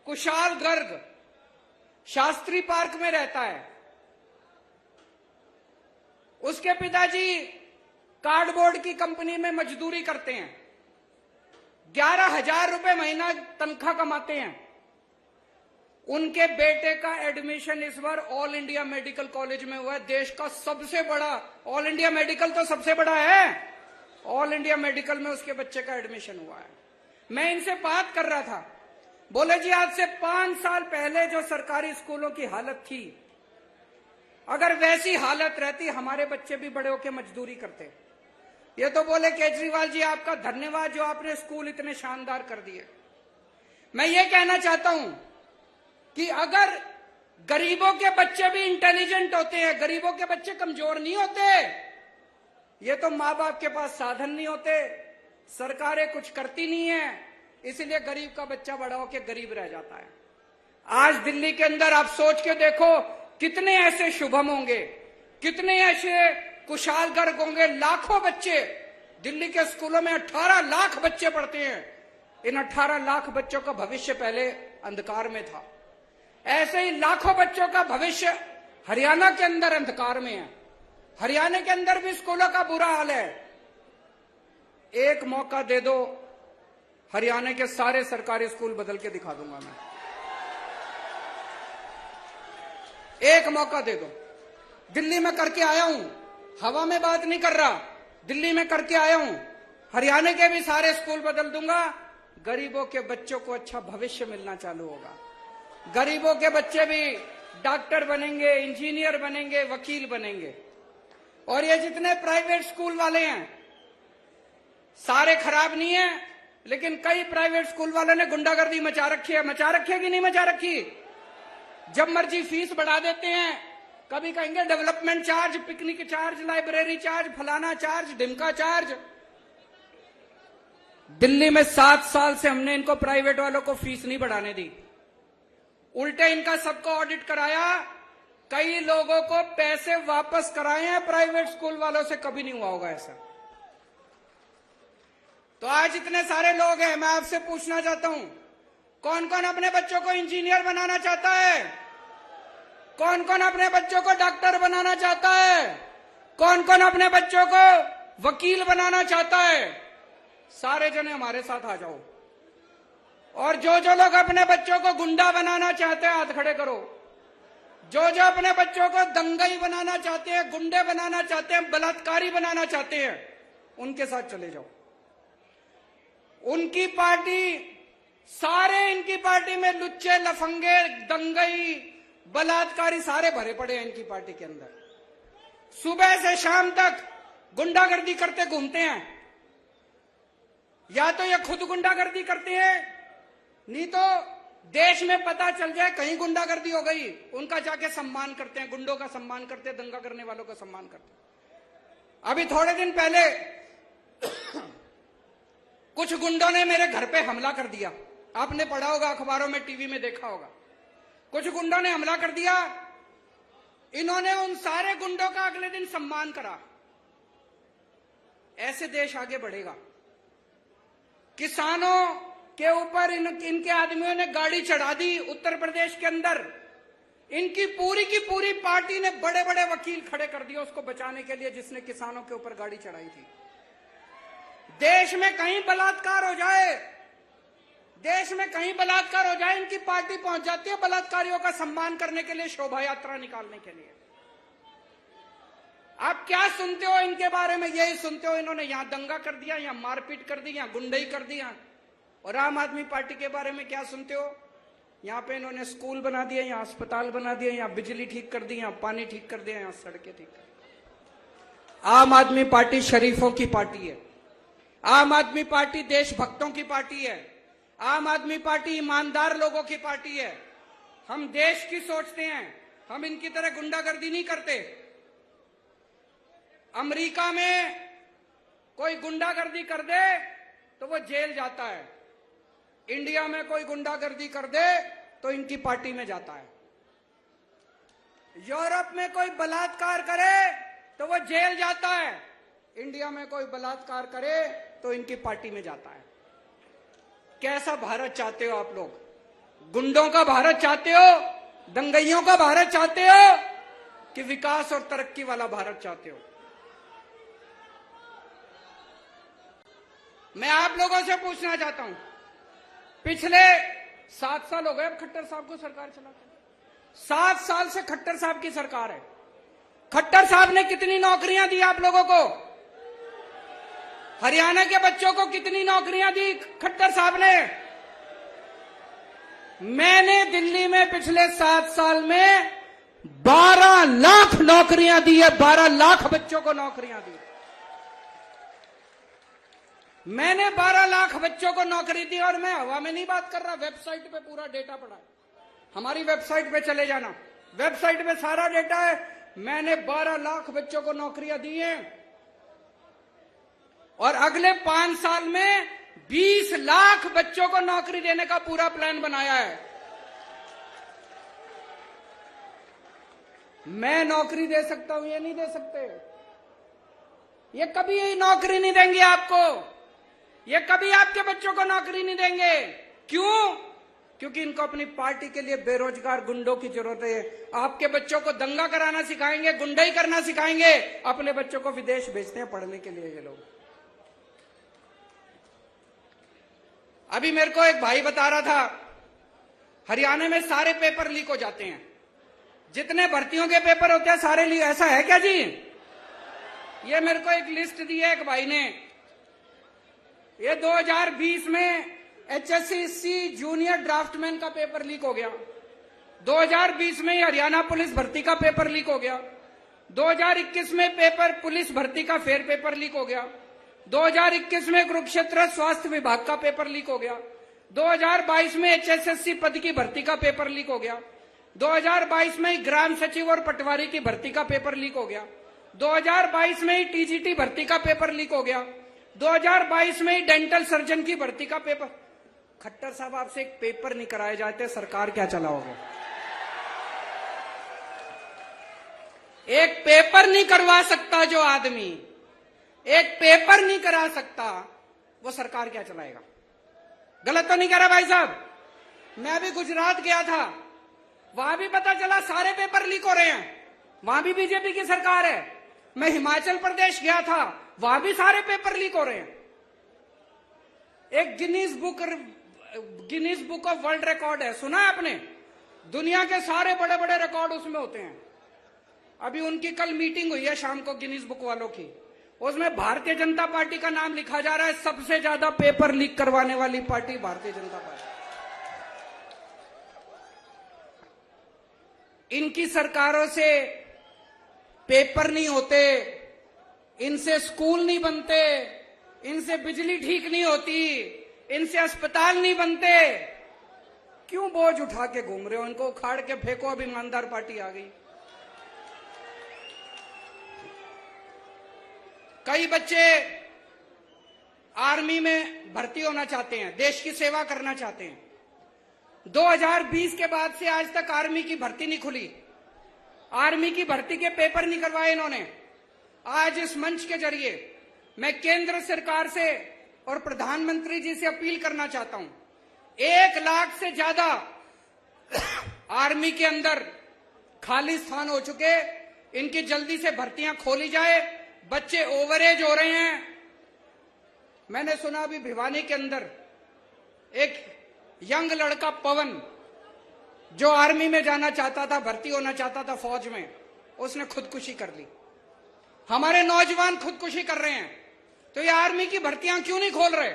Kushal Garg Shastri park में रहता है। उसके पिताजी कार्डबोर्ड की कंपनी में मजदूरी करते हैं, 11,000 रुपए महीना तनख्वाह कमाते हैं। उनके बेटे का एडमिशन इस बार ऑल इंडिया मेडिकल कॉलेज में हुआ है, देश का सबसे बड़ा। ऑल इंडिया मेडिकल तो सबसे बड़ा है, ऑल इंडिया मेडिकल में उसके बच्चे का एडमिशन हुआ है। मैं इनसे बात कर रहा था, बोले जी आज से 5 साल पहले जो सरकारी स्कूलों की हालत थी, अगर वैसी हालत रहती हमारे बच्चे भी बड़े होकर मजदूरी करते। ये तो बोले केजरीवाल जी आपका धन्यवाद जो आपने स्कूल इतने शानदार कर दिए। मैं ये कहना चाहता हूं कि अगर गरीबों के बच्चे भी इंटेलिजेंट होते हैं, गरीबों के बच्चे कमजोर नहीं होते। ये तो माँ बाप के पास साधन नहीं होते, सरकारें कुछ करती नहीं है, इसलिए गरीब का बच्चा बड़ा होकर गरीब रह जाता है। आज दिल्ली के अंदर आप सोच के देखो कितने ऐसे शुभम होंगे, कितने ऐसे कुशाल गर्ग होंगे। लाखों बच्चे दिल्ली के स्कूलों में 18 लाख बच्चे पढ़ते हैं। इन 18 लाख बच्चों का भविष्य पहले अंधकार में था। ऐसे ही लाखों बच्चों का भविष्य हरियाणा के अंदर अंधकार में है। हरियाणा के अंदर भी स्कूलों का बुरा हाल है। एक मौका दे दो, हरियाणा के सारे सरकारी स्कूल बदल के दिखा दूंगा मैं। एक मौका दे दो। दिल्ली में करके आया हूं, हवा में बात नहीं कर रहा, दिल्ली में करके आया हूं। हरियाणा के भी सारे स्कूल बदल दूंगा। गरीबों के बच्चों को अच्छा भविष्य मिलना चालू होगा। गरीबों के बच्चे भी डॉक्टर बनेंगे, इंजीनियर बनेंगे, वकील बनेंगे। और ये जितने प्राइवेट स्कूल वाले हैं सारे खराब नहीं है, लेकिन कई प्राइवेट स्कूल वालों ने गुंडागर्दी मचा रखी है। मचा रखी है कि नहीं मचा रखी? जब मर्जी फीस बढ़ा देते हैं, कभी कहेंगे development charge, picnic charge, library charge, फलाना चार्ज, ढिमका चार्ज। दिल्ली में 7 साल से हमने इनको प्राइवेट वालों को फीस नहीं बढ़ाने दी, उल्टे इनका सबको ऑडिट कराया। कई लोगों को पैसे वापस कराए हैं प्राइवेट स्कूल वालों से, कभी नहीं हुआ होगा ऐसा। तो आज इतने सारे लोग हैं, मैं आपसे पूछना चाहता हूं, कौन कौन अपने बच्चों को इंजीनियर बनाना चाहता है? कौन कौन अपने बच्चों को डॉक्टर बनाना चाहता है? कौन कौन अपने बच्चों को वकील बनाना चाहता है? सारे जने हमारे साथ आ जाओ। और जो जो लोग अपने बच्चों को गुंडा बनाना चाहते हैं हाथ खड़े करो। जो जो अपने बच्चों को दंगई बनाना चाहते हैं, गुंडे बनाना चाहते हैं, बलात्कारी बनाना चाहते हैं, उनके साथ चले जाओ। उनकी पार्टी, सारे इनकी पार्टी में लुच्चे, लफंगे, दंगई, बलात्कारी सारे भरे पड़े हैं इनकी पार्टी के अंदर। सुबह से शाम तक गुंडागर्दी करते घूमते हैं। या तो ये खुद गुंडागर्दी करते हैं, नहीं तो देश में पता चल जाए कहीं गुंडागर्दी हो गई, उनका जाके सम्मान करते हैं, गुंडों का सम्मान करते हैं, दंगा करने वालों का सम्मान करते हैं। अभी थोड़े दिन पहले कुछ गुंडों ने मेरे घर पे हमला कर दिया। आपने पढ़ा होगा, अखबारों में, टीवी में देखा होगा। कुछ गुंडों ने हमला कर दिया। इन्होंने उन सारे गुंडों का अगले दिन सम्मान करा। ऐसे देश आगे बढ़ेगा। किसानों के ऊपर इनके आदमियों ने गाड़ी चढ़ा दी उत्तर प्रदेश के अंदर। इनकी पूरी की पूरी पार्टी ने बड़े बड़े वकील खड़े कर दिए उसको बचाने के लिए, जिसने किसानों के ऊपर गाड़ी चढ़ाई थी। देश में कहीं बलात्कार हो जाए, देश में कहीं बलात्कार हो जाए, इनकी पार्टी पहुंच जाती है बलात्कारियों का सम्मान करने के लिए, शोभा यात्रा निकालने के लिए। आप क्या सुनते हो इनके बारे में? यही सुनते हो इन्होंने यहां दंगा कर दिया, यहां मारपीट कर दी, यहां गुंडई कर दिया। और आम आदमी पार्टी के बारे में क्या सुनते हो? यहां पे इन्होंने स्कूल बना दिए, यहां अस्पताल बना दिए, यहां बिजली ठीक कर दी, यहां पानी ठीक कर दिया, यहां सड़कें ठीक कर दी। आम आदमी पार्टी शरीफों की पार्टी है। आम आदमी पार्टी देशभक्तों की पार्टी है। आम आदमी पार्टी ईमानदार लोगों की पार्टी है। हम देश की सोचते हैं, हम इनकी तरह गुंडागर्दी नहीं करते। अमेरिका में कोई गुंडागर्दी कर दे तो वो जेल जाता है, इंडिया में कोई गुंडागर्दी कर दे तो इनकी पार्टी में जाता है। यूरोप में कोई बलात्कार करे तो वो जेल जाता है, इंडिया में कोई बलात्कार करे तो इनकी पार्टी में जाता है। कैसा भारत चाहते हो आप लोग? गुंडों का भारत चाहते हो, दंगइयों का भारत चाहते हो, कि विकास और तरक्की वाला भारत चाहते हो? मैं आप लोगों से पूछना चाहता हूं, पिछले 7 साल हो गए अब खट्टर साहब को सरकार चलाते। 7 साल से खट्टर साहब की सरकार है। खट्टर साहब ने कितनी नौकरियां दी आप लोगों को? हरियाणा के बच्चों को कितनी नौकरियां दी खट्टर साहब ने? मैंने दिल्ली में पिछले 7 साल में 12 लाख नौकरियां दी है। 12 लाख बच्चों को नौकरियां दी। मैंने 12 लाख बच्चों को नौकरी दी, और मैं हवा में नहीं बात कर रहा, वेबसाइट पे पूरा डेटा पड़ा है। हमारी वेबसाइट पे चले जाना, वेबसाइट पे सारा डेटा है। मैंने 12 लाख बच्चों को नौकरियां दी हैं, और अगले 5 साल में 20 लाख बच्चों को नौकरी देने का पूरा प्लान बनाया है। मैं नौकरी दे सकता हूं, ये नहीं दे सकते। ये कभी यही नौकरी नहीं देंगे आपको, ये कभी आपके बच्चों को नौकरी नहीं देंगे। क्यों? क्योंकि इनको अपनी पार्टी के लिए बेरोजगार गुंडों की जरूरत है। आपके बच्चों को दंगा कराना सिखाएंगे, गुंडाई करना सिखाएंगे, अपने बच्चों को विदेश भेजते हैं पढ़ने के लिए ये लोग। अभी मेरे को एक भाई बता रहा था, हरियाणा में सारे पेपर लीक हो जाते हैं, जितने भर्तियों के पेपर होते हैं सारे लीक। ऐसा है क्या जी? ये मेरे को एक लिस्ट दी है एक भाई ने। ये 2020 में HSC जूनियर ड्राफ्टमैन का पेपर लीक हो गया। 2020 में हरियाणा पुलिस भर्ती का पेपर लीक हो गया। 2021 में पेपर पुलिस भर्ती का फेयर पेपर लीक हो गया। 2021 में कुरुक्षेत्र स्वास्थ्य विभाग का पेपर लीक हो गया। 2022 में HSSC पद की भर्ती का पेपर लीक हो गया। 2022 में ग्राम सचिव और पटवारी की भर्ती का पेपर लीक हो गया। 2022 में ही TGT भर्ती का पेपर लीक हो गया। 2022 में ही डेंटल सर्जन की भर्ती का पेपर। खट्टर साहब, आपसे एक पेपर नहीं कराए जाते, सरकार क्या चलाओगे? एक पेपर नहीं करवा सकता जो आदमी, एक पेपर नहीं करा सकता, वो सरकार क्या चलाएगा? गलत तो नहीं कह रहा भाई साहब? मैं भी गुजरात गया था, वहां भी पता चला सारे पेपर लीक हो रहे हैं, वहां भी बीजेपी की सरकार है। मैं हिमाचल प्रदेश गया था, वहां भी सारे पेपर लीक हो रहे हैं। एक Guinness book of world record है, सुना है आपने? दुनिया के सारे बड़े बड़े रिकॉर्ड उसमें होते हैं। अभी उनकी कल मीटिंग हुई है शाम को गिनीज बुक वालों की, उसमें भारतीय जनता पार्टी का नाम लिखा जा रहा है। सबसे ज्यादा पेपर लीक करवाने वाली पार्टी भारतीय जनता पार्टी। इनकी सरकारों से पेपर नहीं होते, इनसे स्कूल नहीं बनते, इनसे बिजली ठीक नहीं होती, इनसे अस्पताल नहीं बनते। क्यों बोझ उठा के घूम रहे हो? इनको उखाड़ के फेंको। अब ईमानदार पार्टी आ गई। कई बच्चे आर्मी में भर्ती होना चाहते हैं, देश की सेवा करना चाहते हैं। 2020 के बाद से आज तक आर्मी की भर्ती नहीं खुली, आर्मी की भर्ती के पेपर नहीं करवाए इन्होंने। आज इस मंच के जरिए मैं केंद्र सरकार से और प्रधानमंत्री जी से अपील करना चाहता हूं, 1 लाख से ज्यादा आर्मी के अंदर खाली स्थान हो चुके, इनकी जल्दी से भर्तियां खोली जाए। बच्चे ओवरेज हो रहे हैं। मैंने सुना अभी भिवानी के अंदर एक यंग लड़का पवन, जो आर्मी में जाना चाहता था, भर्ती होना चाहता था फौज में, उसने खुदकुशी कर ली। हमारे नौजवान खुदकुशी कर रहे हैं, तो ये आर्मी की भर्तियां क्यों नहीं खोल रहे?